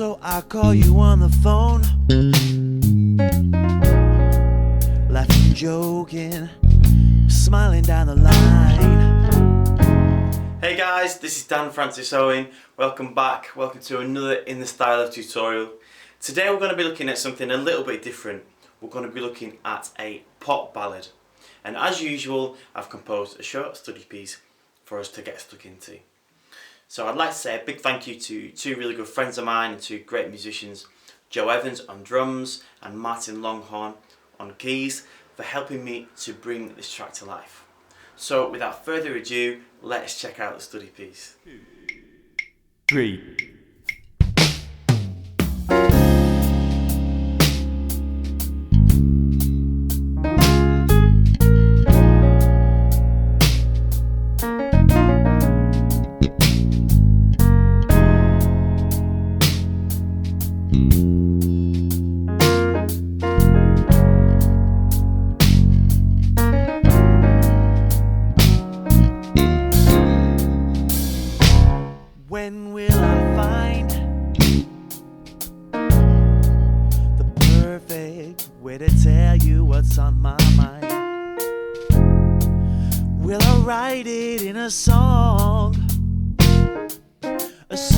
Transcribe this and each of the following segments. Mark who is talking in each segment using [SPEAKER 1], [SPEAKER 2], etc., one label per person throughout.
[SPEAKER 1] So I call you on the phone, laughing, joking, smiling down the line.
[SPEAKER 2] Hey guys, this is Francis Owen. Welcome back. Welcome to another In the Style of tutorial. Today we're going to be looking at something a little bit different. We're going to be looking at a pop ballad. And as usual, I've composed a short study piece for us to get stuck into. So I'd like to say a big thank you to two really good friends of mine and two great musicians, Joe Evans on drums and Martin Longhorn on keys, for helping me to bring this track to life. So without further ado, let's check out the study piece.
[SPEAKER 3] 3.
[SPEAKER 1] When will I find the perfect way to tell you what's on my mind? Will I write it in a song that's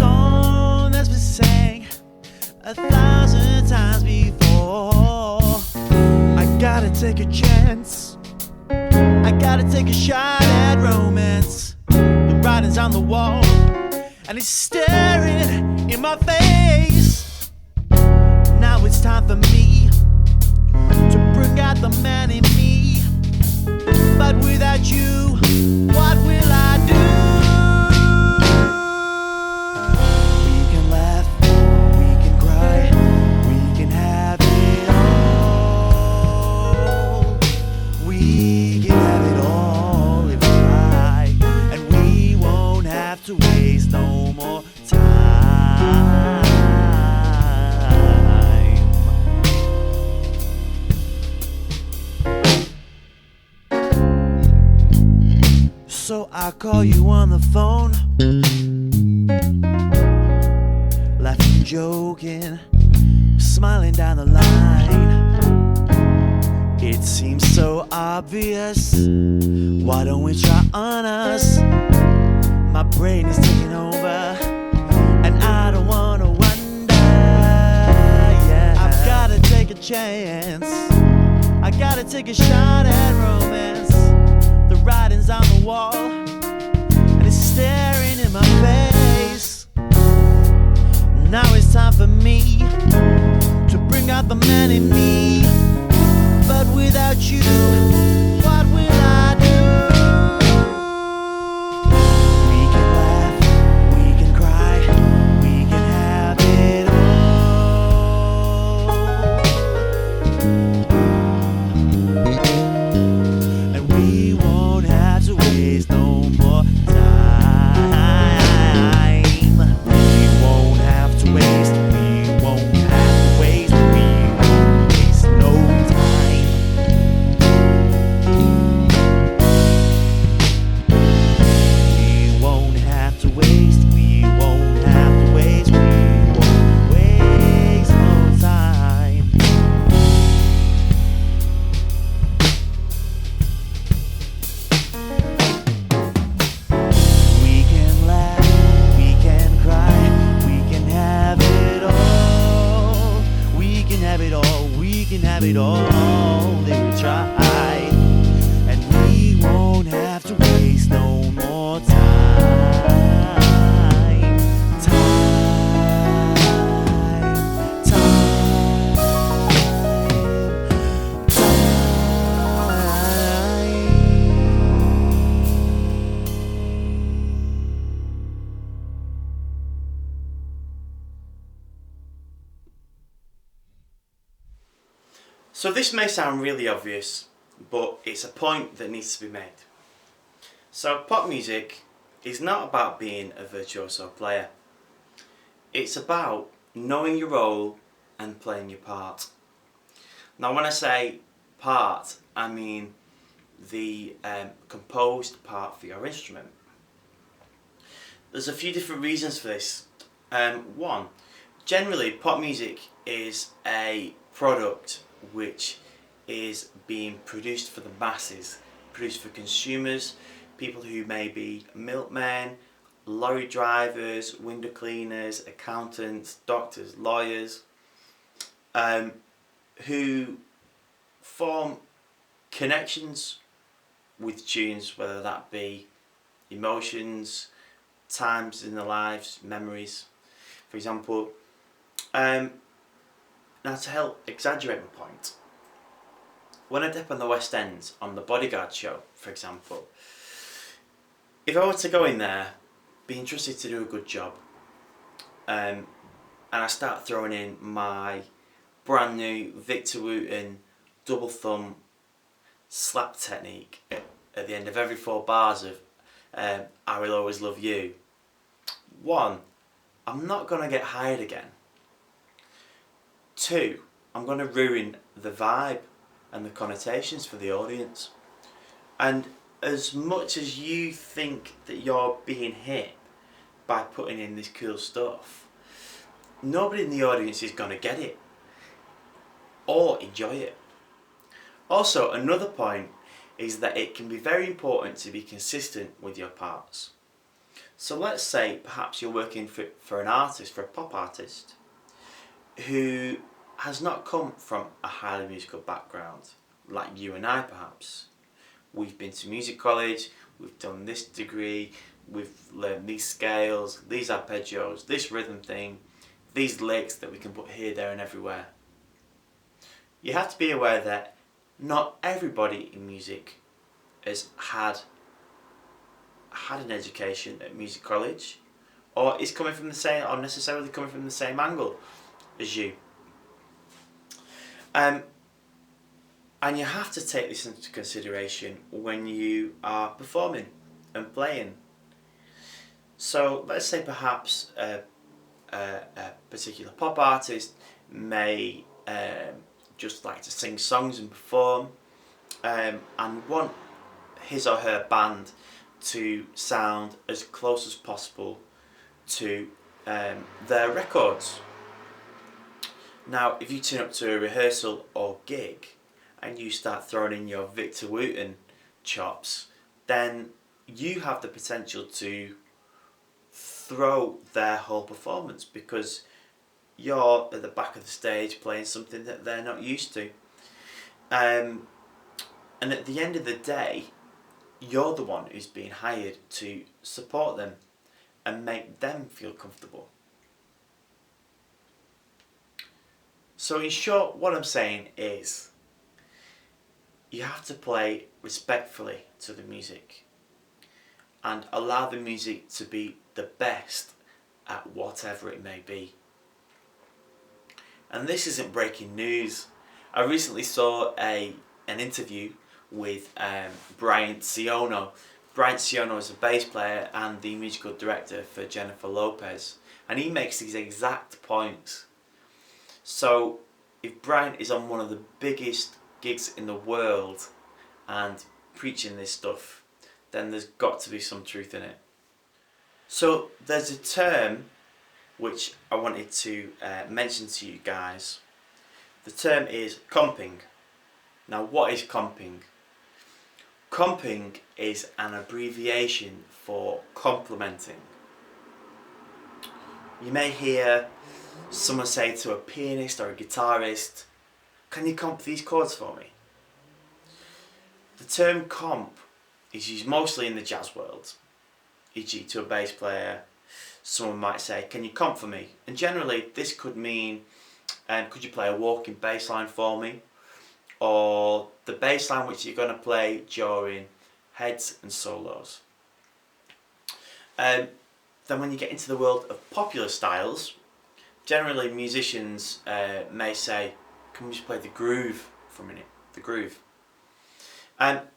[SPEAKER 1] been sang 1,000 times before? I gotta take a chance, I gotta take a shot at romance. The writing's on the wall and it's staring in my face. Now it's time for me to bring out the man in me. But without you, what will I do? We can laugh, we can cry, we can have it all. We can have it all if we try, and we won't have to waste no more time. So I call you on the phone, laughing, joking, smiling down the line. It seems so obvious, why don't we try on us? My brain is taking over, and I don't wanna wonder, yeah. I've gotta take a chance, I gotta take a shot at romance. The writing's on the wall, and it's staring in my face. Now it's time for me to bring out the man in me. But without you, what will I do? We can have it all if we try, and we won't have to waste no more time.
[SPEAKER 2] So this may sound really obvious, but it's a point that needs to be made. So pop music is not about being a virtuoso player. It's about knowing your role and playing your part. Now when I say part, I mean the composed part for your instrument. There's a few different reasons for this. One, Generally, pop music is a product which is being produced for the masses, produced for consumers, people who may be milkmen, lorry drivers, window cleaners, accountants, doctors, lawyers, who form connections with tunes, whether that be emotions, times in their lives, memories. For example, now to help exaggerate my point, when I dip on the West End on the Bodyguard show, for example, if I were to go in there, being trusted to do a good job, and I start throwing in my brand new Victor Wooten double thumb slap technique at the end of every 4 bars of I Will Always Love You, one, I'm not going to get hired again. 2, I'm going to ruin the vibe and the connotations for the audience. And as much as you think that you're being hit by putting in this cool stuff, nobody in the audience is going to get it or enjoy it. Also, another point is that it can be very important to be consistent with your parts. So let's say perhaps you're working for an artist, for a pop artist, who has not come from a highly musical background, like you and I perhaps. We've been to music college, we've done this degree, we've learned these scales, these arpeggios, this rhythm thing, these licks that we can put here, there and everywhere. You have to be aware that not everybody in music has had an education at music college, or is coming from the same, or necessarily coming from the same angle as you. And you have to take this into consideration when you are performing and playing. So let's say perhaps a particular pop artist may just like to sing songs and perform, and want his or her band to sound as close as possible to their records. Now, if you turn up to a rehearsal or gig and you start throwing in your Victor Wooten chops, then you have the potential to throw their whole performance, because you're at the back of the stage playing something that they're not used to. And at the end of the day, you're the one who's being hired to support them and make them feel comfortable. So in short, what I'm saying is, you have to play respectfully to the music and allow the music to be the best at whatever it may be. And this isn't breaking news. I recently saw an interview with Brian Siono. Brian Siono is a bass player and the musical director for Jennifer Lopez, and he makes these exact points. So if Brian is on one of the biggest gigs in the world and preaching this stuff, then there's got to be some truth in it. So there's a term which I wanted to mention to you guys. The term is comping. Now, what is comping? Comping is an abbreviation for complementing. You may hear someone say to a pianist or a guitarist, "Can you comp these chords for me?" The term comp is used mostly in the jazz world, e.g. to a bass player. Someone might say, "Can you comp for me?" And generally this could mean, could you play a walking bass line for me? Or the bass line which you're going to play during heads and solos. Then when you get into the world of popular styles, generally musicians may say, "Can we just play the groove for a minute?" The groove. And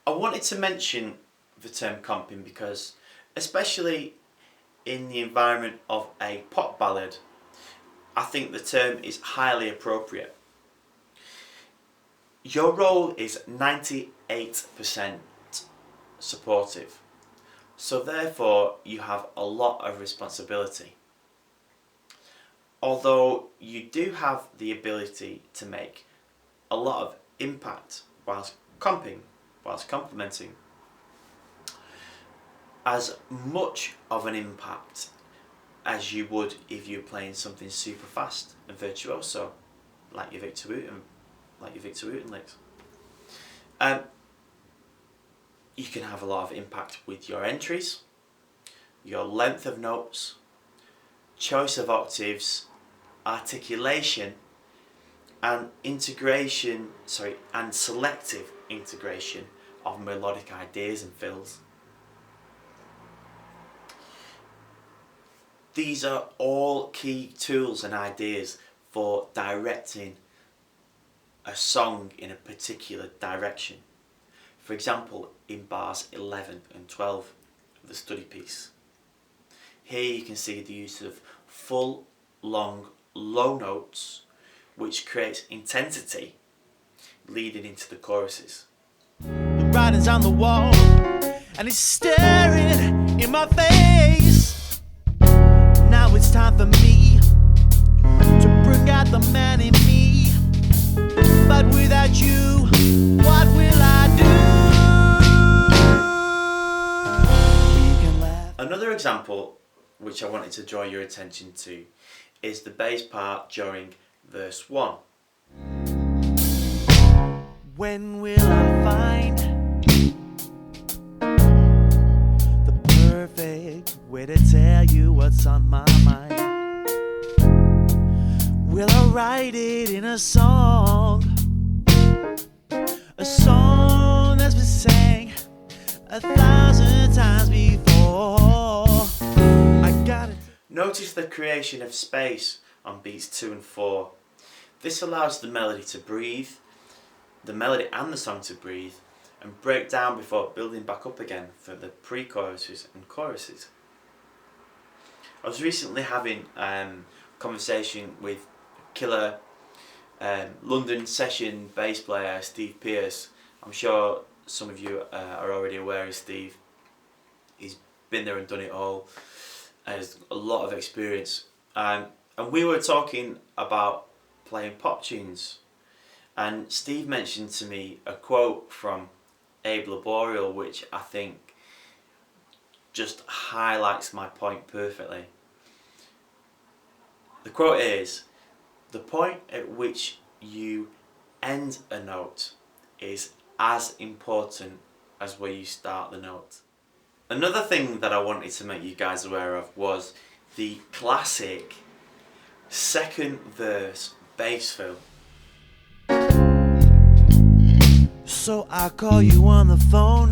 [SPEAKER 2] I wanted to mention the term comping because, especially in the environment of a pop ballad, I think the term is highly appropriate. Your role is 98% supportive, so therefore you have a lot of responsibility. although you do have the ability to make a lot of impact whilst complementing, as much of an impact as you would if you're playing something super fast and virtuoso, like your Victor Wooten licks. You can have a lot of impact with your entries, your length of notes, choice of octaves, articulation, and selective integration of melodic ideas and fills. These are all key tools and ideas for directing a song in a particular direction. For example, in bars 11 and 12 of the study piece. Here you can see the use of full, long, low notes, which creates intensity leading into the choruses.
[SPEAKER 1] The writing's on the wall, and it's staring in my face. Now it's time for me to bring out the man in me. But without you, what will I do? We can laugh.
[SPEAKER 2] Another example which I wanted to draw your attention to is the bass part during verse 1.
[SPEAKER 1] When will I find the perfect way to tell you what's on my mind? Will I write it in a song that's been sang 1,000 times before? I got it.
[SPEAKER 2] Notice the creation of space on beats 2 and 4. This allows the melody to breathe, the melody and the song to breathe, and break down before building back up again for the pre-choruses and choruses. I was recently having a conversation with killer London session bass player Steve Pearce. I'm sure some of you are already aware of Steve. He's been there and done it all. Has a lot of experience, and we were talking about playing pop tunes, and Steve mentioned to me a quote from Abe Laboriel which I think just highlights my point perfectly. The quote is, "The point at which you end a note is as important as where you start the note." Another thing that I wanted to make you guys aware of was the classic second verse bass fill.
[SPEAKER 1] So I call you on the phone,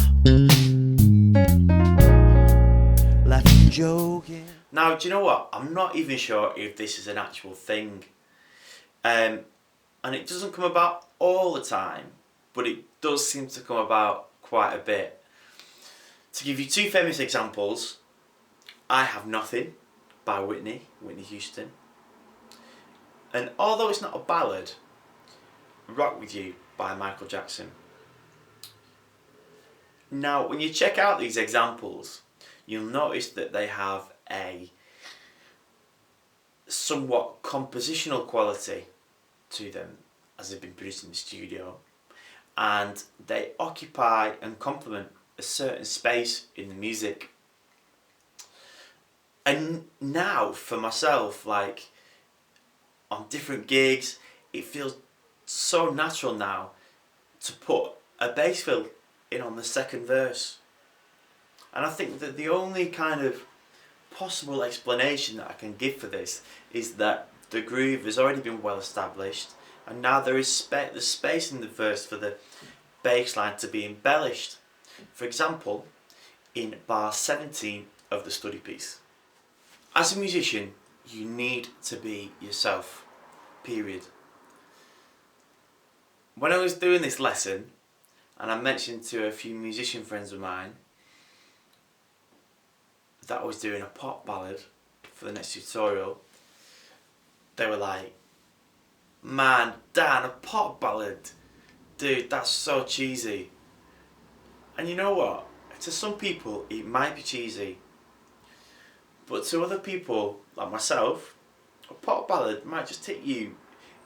[SPEAKER 1] laughing, joking.
[SPEAKER 2] Now, do you know what? I'm not even sure if this is an actual thing. And it doesn't come about all the time, but it does seem to come about quite a bit. To give you two famous examples, I Have Nothing by Whitney Houston, and although it's not a ballad, Rock With You by Michael Jackson. Now, when you check out these examples, you'll notice that they have a somewhat compositional quality to them as they've been produced in the studio, and they occupy and complement a certain space in the music. And now for myself, like on different gigs, it feels so natural now to put a bass fill in on the second verse. And I think that the only kind of possible explanation that I can give for this is that the groove has already been well established, and now there is the space in the verse for the bass line to be embellished. For example, in bar 17 of the study piece. As a musician, you need to be yourself, period. When I was doing this lesson, and I mentioned to a few musician friends of mine that I was doing a pop ballad for the next tutorial, they were like, "Man, Dan, a pop ballad? Dude, that's so cheesy." And you know what? To some people it might be cheesy, but to other people like myself, a pop ballad might just hit you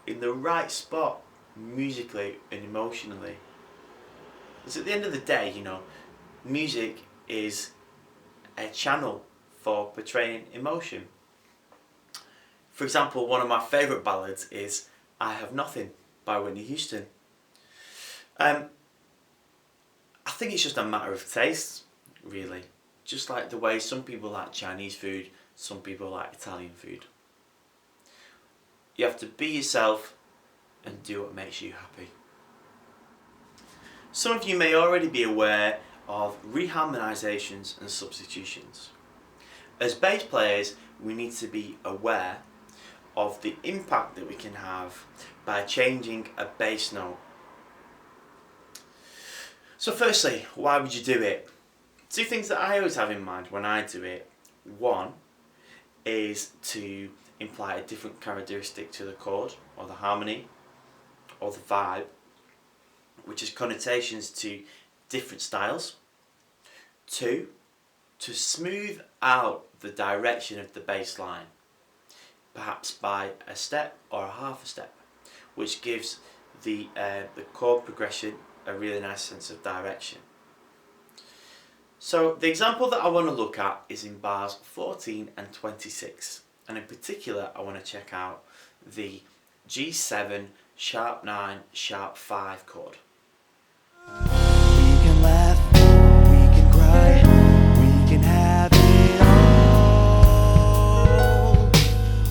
[SPEAKER 2] in the right spot musically and emotionally. Because at the end of the day, you know, music is a channel for portraying emotion. For example, one of my favourite ballads is I Have Nothing by Whitney Houston. I think it's just a matter of taste, really. Just like the way some people like Chinese food, some people like Italian food. You have to be yourself and do what makes you happy. Some of you may already be aware of reharmonizations and substitutions. As bass players, we need to be aware of the impact that we can have by changing a bass note. So firstly, why would you do it? Two things that I always have in mind when I do it. One is to imply a different characteristic to the chord or the harmony or the vibe, which has connotations to different styles. Two, to smooth out the direction of the bass line, perhaps by a step or a half a step, which gives the chord progression a really nice sense of direction. So the example that I want to look at is in bars 14 and 26, and in particular I want to check out the G7 sharp 9 sharp 5 chord.
[SPEAKER 1] We can laugh, we can cry, we can have it all.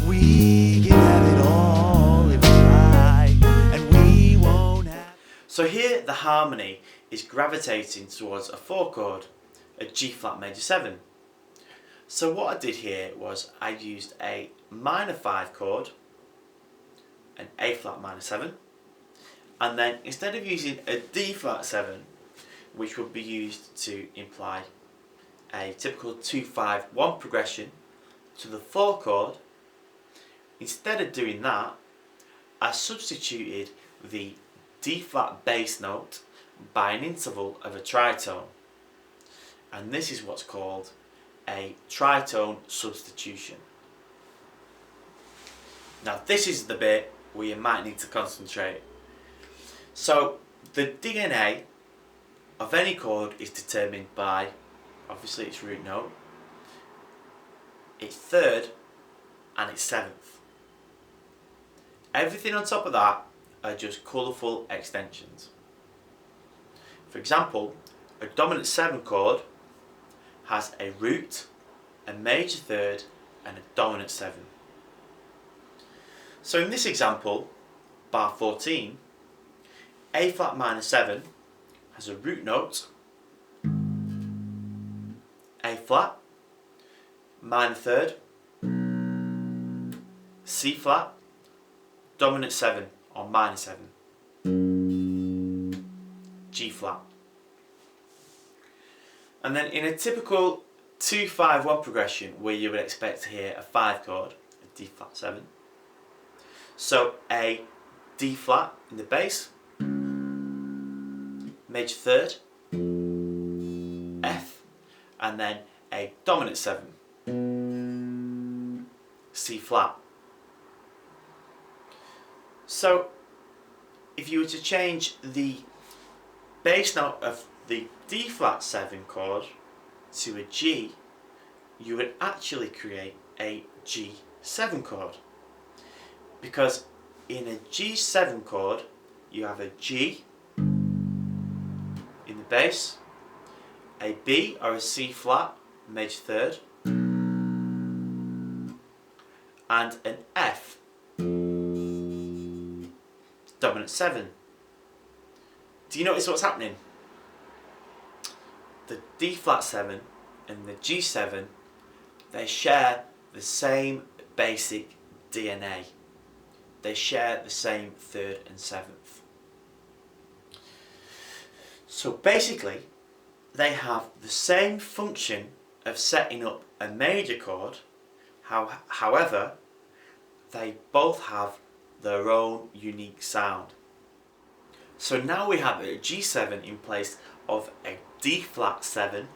[SPEAKER 1] We can have it all if we try, and we won't have.
[SPEAKER 2] So here the harmony is gravitating towards a 4 chord, a G flat major 7. So what I did here was I used a minor 5 chord, an A flat minor 7, and then instead of using a D flat 7, which would be used to imply a typical 2-5-1 progression to the 4 chord, instead of doing that, I substituted the D flat bass note by an interval of a tritone, and this is what's called a tritone substitution. Now this is the bit where you might need to concentrate. So the DNA of any chord is determined by obviously its root note, its third and its seventh. Everything on top of that are just colourful extensions. For example, a dominant 7 chord has a root, a major third and a dominant 7. So in this example, bar 14, A flat minor 7 has a root note, A flat, minor third, C flat, dominant 7 or minor 7, G flat. And then in a typical 2-5-1 progression where you would expect to hear a 5 chord, a D flat 7, so a D flat in the bass, major third, F, and then a dominant 7, C flat. So if you were to change the bass note of the D flat 7 chord to a G, you would actually create a G7 chord, because in a G7 chord you have a G in the bass, a B or a C flat major third, and an F dominant 7. Do you notice what's happening? The D flat 7 and the G7, they share the same basic DNA. They share the same third and seventh. So basically, they have the same function of setting up a major chord. However, they both have their own unique sound. So now we have a G7 in place of a D flat 7.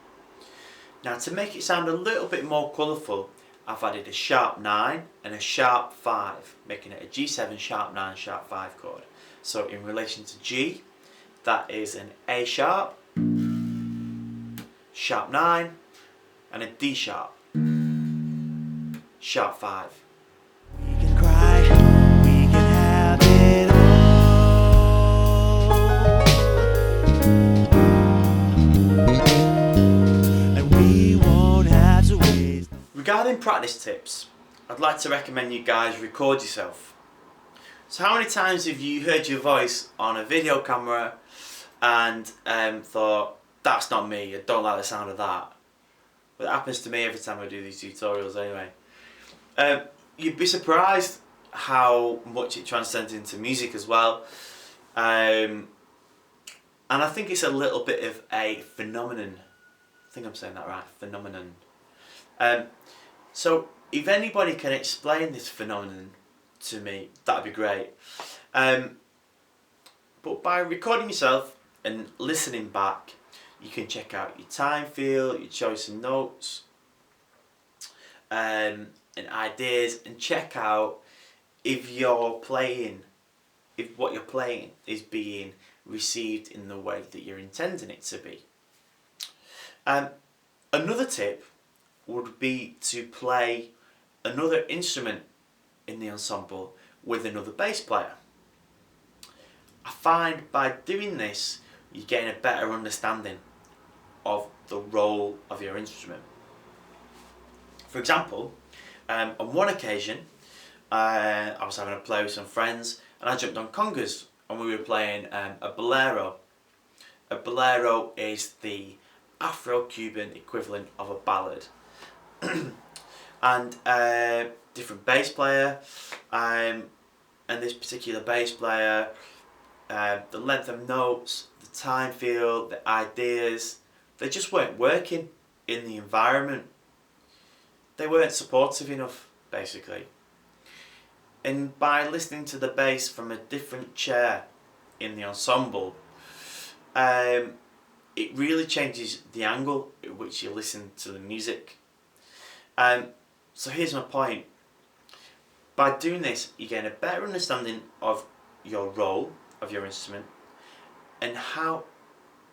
[SPEAKER 2] Now to make it sound a little bit more colourful, I've added a sharp 9 and a sharp 5, making it a G7 sharp 9 sharp 5 chord. So in relation to G, that is an A sharp, sharp 9, and a D sharp, sharp 5.
[SPEAKER 1] We can cry, we can have it all, and we won't have to waste.
[SPEAKER 2] Regarding practice tips, I'd like to recommend you guys record yourself. So how many times have you heard your voice on a video camera and thought, that's not me, I don't like the sound of that? Well, it happens to me every time I do these tutorials anyway. You'd be surprised how much it transcends into music as well. And I think it's a little bit of a phenomenon. I think I'm saying that right, phenomenon. So if anybody can explain this phenomenon to me, that'd be great. But by recording yourself and listening back, you can check out your time feel, your choice of notes, and ideas, and check out if what you're playing is being received in the way that you're intending it to be. Another tip would be to play another instrument in the ensemble with another bass player. I find by doing this you gain a better understanding of the role of your instrument. For example, on one occasion I was having a play with some friends and I jumped on congas and we were playing a bolero. A bolero is the Afro-Cuban equivalent of a ballad. And different bass player, and this particular bass player, the length of notes, the time feel, the ideas, they just weren't working in the environment. They weren't supportive enough, basically. And by listening to the bass from a different chair in the ensemble, it really changes the angle at which you listen to the music. So here's my point. By doing this, you gain a better understanding of your role of your instrument and how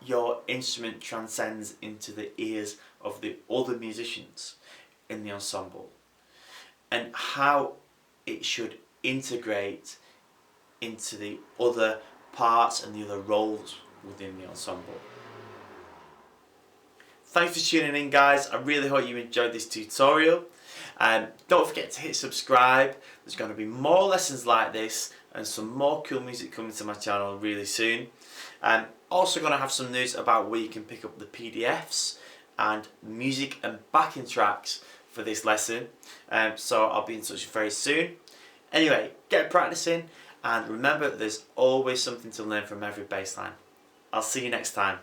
[SPEAKER 2] your instrument transcends into the ears of the other musicians in the ensemble, and how it should integrate into the other parts and the other roles within the ensemble. Thanks for tuning in, guys. I really hope you enjoyed this tutorial. Don't forget to hit subscribe. There's going to be more lessons like this and some more cool music coming to my channel really soon. Also going to have some news about where you can pick up the PDFs and music and backing tracks for this lesson. So I'll be in touch very soon. Anyway, get practicing, and remember there's always something to learn from every bass line. I'll see you next time.